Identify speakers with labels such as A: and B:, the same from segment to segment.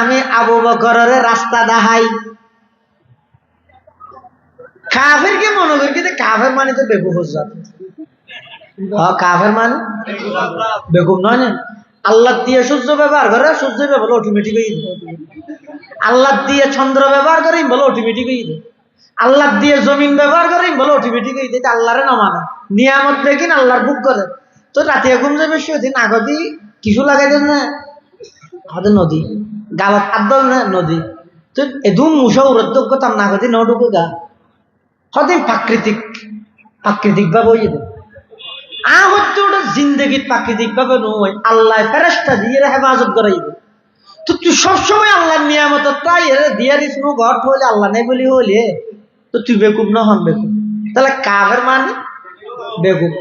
A: আমি আবু বকরের রাস্তা দেখাই। কাফের কে মনে করি কিন্তু কাফের মানে তো বেকুফ হজ্জাত। কাফের মানে বেকুফ নয় না। আল্লাহ দিয়ে সূর্য ব্যবহার করে, সূর্য ব্যবহার অটোমেটিক হয়ে যায়। আল্লাহ দিয়ে চন্দ্র ব্যবহার করে বলে অটোমেটিক হয়ে যায়। আল্লাহ দিয়ে জমিন ব্যবহার করে বলে অটোমেটিক হয়ে যায়। আল্লাহরে না মানে নিয়ামত দেখেন আল্লাহর বুক করে। তো রাতে ঘুম যাবে সেদিন আগতি কিছু লাগাই দেন না আমাদের নদী গালত আদল না নদী। তো এদু মুসা উরদ্যোগ করতাম না গতি নডুকো গা হদিন প্রাকৃতিক ভাবে হয়ে যাবে। হচ্ছে ওটা জিন্দগির প্রাকৃতিক ভাবে নয়, আল্লাহ ফেরেশতা দিয়ে হেফাজত করাইবে। তো তুই সবসময় আল্লাহর নিয়ামত তাই দিয়া দিস নো ঘর হইলে আল্লাহ নেই বলি হইলে তো তুই বেকুব না হন বেকুব। তাহলে কাফের মানে বেকুব।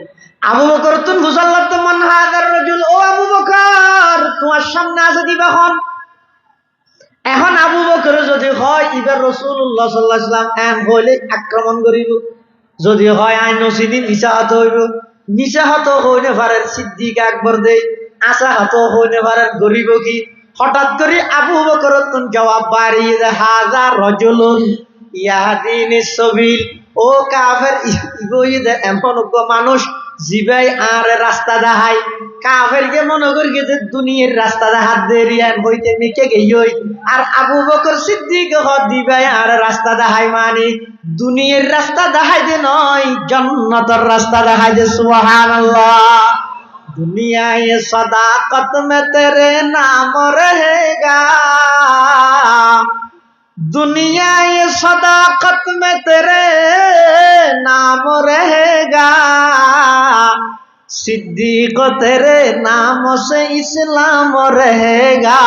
A: আবু বকর তুমি বুঝাল্লাহ তো মান হাদার রাজুল, ও আবু বকর তোমার সামনে আছে দিবা হন। এখন আবু বকর যদি হয় ইবার রাসূলুল্লাহ সাল্লাল্লাহু আলাইহি ওয়াসাল্লাম এন হইলে আক্রমণ করিব, যদি হয় আইন নসিদি নিশাহাত হইব, নিশাহাত হইনে পারেন সিদ্দিক আকবর দেই, আশাহাত হইনে পারেন গরিব কি। হঠাৎ করে আবু বকর জবাব বাড়িয়ে দেয় হাযা রাজুলুন ইয়াহদিনিস সাবিল, ও কাফের ইগোইদে এমন মানুষ জিবাই আর রাস্তা দেখায়। কাফের কে মনে করি যে দুনিয়ার রাস্তা দেখাত দেরিয়ান হইতে মিকে গই। আর আবু বকর সিদ্দিক দিবাই আর রাস্তা দেখায় মানে দুনিয়ার রাস্তা দেখাই দে নয়, জান্নাতের রাস্তা দেখাই দে। সুবহানাল্লাহ। दुनिया ये सदाकत में तेरे नाम रहेगा, दुनिया ये सदाकत में तेरे नाम रहेगा, सिद्दीक तेरे नाम से इस्लाम रहेगा,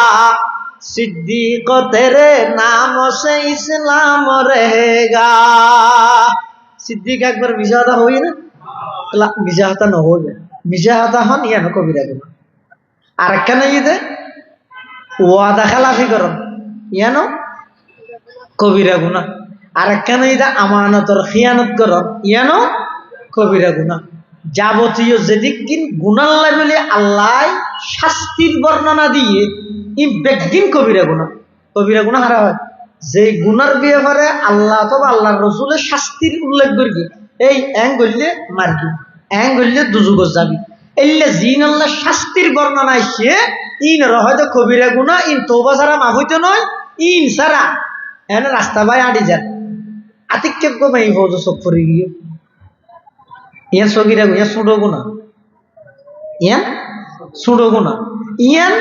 A: सिद्दीक तेरे नाम से इस्लाम रहेगा। सिद्दीक একবার বিজাদা হই না, বিজাদা না হবে বিজাহাদা হন ইয়ানো কবিরা গুনাহ। আর একখানে ইদে ওয়াদা খেলাফি করন ইয়ানো কবিরা গুনাহ। আর একখানে ইদে আমানতর খিয়ানত করন ইয়ানো কবিরা গুনাহ। যাবতীয় যেদিকিন গুনাহ বলে আল্লাহ শাস্তির বর্ণনা দিয়ে ই বেগিন কবিরা গুনাহ। কবিরা গুনাহ হারা হয় যে গুনার ব্যাপারে আল্লাহ অথবা আল্লাহর রাসূলের শাস্তির উল্লেখ করি, এই এং গল্লে মারবি এং গল্লে দুজুগত যাবি, এল্লে জিন আল্লাহ শাস্তির বর্ণনা আসছে ইন হয়তো কবিরা গুনাহ ইন তওবা ছাড়া মাফ হইতো নয়, ইন ছাড়া এনে রাস্তা বাই আড়ি যান আতিকে কমাই হজ সব পড়ে গিয়ে ইয়ান সগিরা গুনাহ ছোট গুনাহ, ইয়ান ছোট গুনাহ, ইয়ান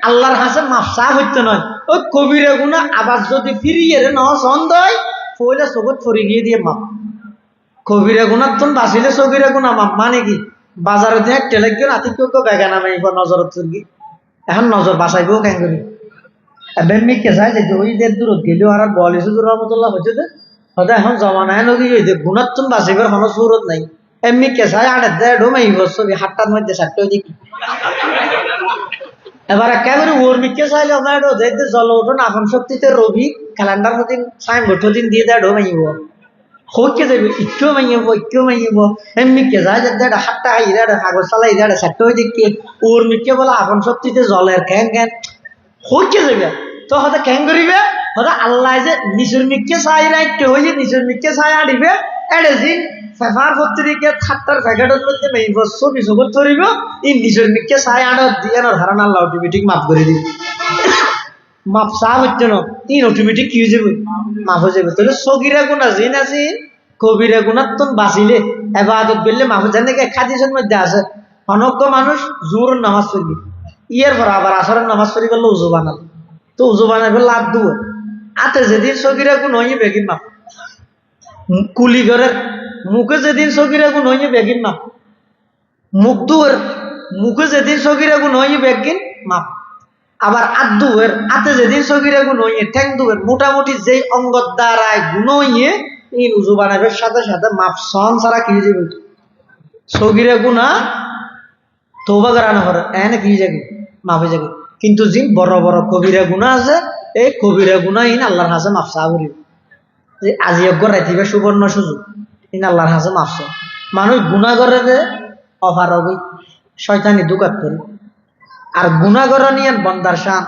A: আল্লাহর কাছে মাফ চা হইতো নয়। ওই কবিরা গুনাহ আবার যদি ফিরিয়ে ন সন্দেহ পয়লা সগত পড়ে গিয়ে দিয়ে মাফ। কবিরা গুনাহ তুন বাঁচিলে সগিরা গুনাহ মাফ মানে কি বাজারে দিয়ে একটা লাগবে আতিকেও বেগানা মাইব নজর তুর্গি এখন নজর বাঁচাইবো কেন করি এবার মিকে যায় যে ওই দের দূরত গেলেও আর বলিসুর রহমতুল্লাহ হচ্ছে যে হয়তো এখন জমানায় নদী হইতে গুণাত্তন বাঁচিবার কোনো সুরত নাই। এমনি কেসায় আড়ে দেয় ঢোমাইব ছবি হাটটার মধ্যে সাতটাও দেখি। এবার একেবারে ওর মিকে চাইলে আপনার দেখতে জল ওঠুন আপন শক্তিতে রবি ক্যালেন্ডার মদিন সাইনবোর্ড দিন দিয়ে দেয় ঢোমাইব হচ্ছে যাবে একটু মাইব এমনি কে যায় যে হাতটা হাই রে কাগজ চালাই রে সাতটাও দেখি ওর মিকে বলে আপন শক্তিতে জলের ক্যাং ক্যান হচ্ছে যাবে। তো হয়তো ক্যাং করিবে হয়তো আল্লাহ যে নিজের মিকে চাই রাইতে হয়েছে নিজের মিকে চাই আনিবে এড়ে দিন পেপার পত্রিকা খাট্টার প্যাকেটের মধ্যে মেইব ছবি ছবি ধরিব ই নিজের মিকে চাই আনার দিয়ে না ধারণা আল্লাহ অটোমেটিক মাফ করে দিবে। মাফ চা হচ্ছে না ইন অটোমেটিক কি হয়ে যাবে মাফ হয়ে যাবে। তাহলে সগিরা গুণা জিন আছে কবিরা গুণার তো বাঁচিলে এবাদত করলে মাফ জানে খাদিসের মধ্যে আছে অনজ্ঞ মানুষ জোর নামাজ পড়বি ইয়ের পর আবার আসরের নামাজ পড়ি করলে উজু বানাল তো উজু বানাবে লাভ দুয়ার আতে যেদিন সগিরা গুণ হয়ে বেগিন মাফ কুলি ঘরের মুখে যেদিন সগিরা গুণ হয়ে বেগিন মাফ মুখ দুয়ার মুখে যেদিন সগিরা গুণ হয়ে বেগিন মাফ আবার আদুয়ের আতে যেদিন সগিরা গুণ হয়ে ঠ্যাং দুয়ের মোটামুটি যেই অঙ্গর দ্বারায় গুণ হয়ে এই উজু বানাবের সাথে সাথে মাফ সন ছাড়া কি যাবে সগিরা গুণা তওবা করানো করে এনে কি যাবে মাফে যাবে। কিন্তু জিন বড় বড় কবিরা গুণা আছে এই কবিরা গুণা ইন আল্লাহর হাসে মাফ চা করিব যে আজি অজ্ঞ রাইতিবে সুবর্ণ সুযোগ ইন আল্লাহর হাসে মাফ চা মানুষ গুণা করে যে অপারগই শয়তানি দুকাত করে আর গুণা করা নিয়ে বন্দার শান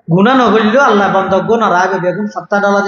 A: গুণা নগরলেও আল্লাহ বন্ধ গুণা রায় বেগুন 7 ডলার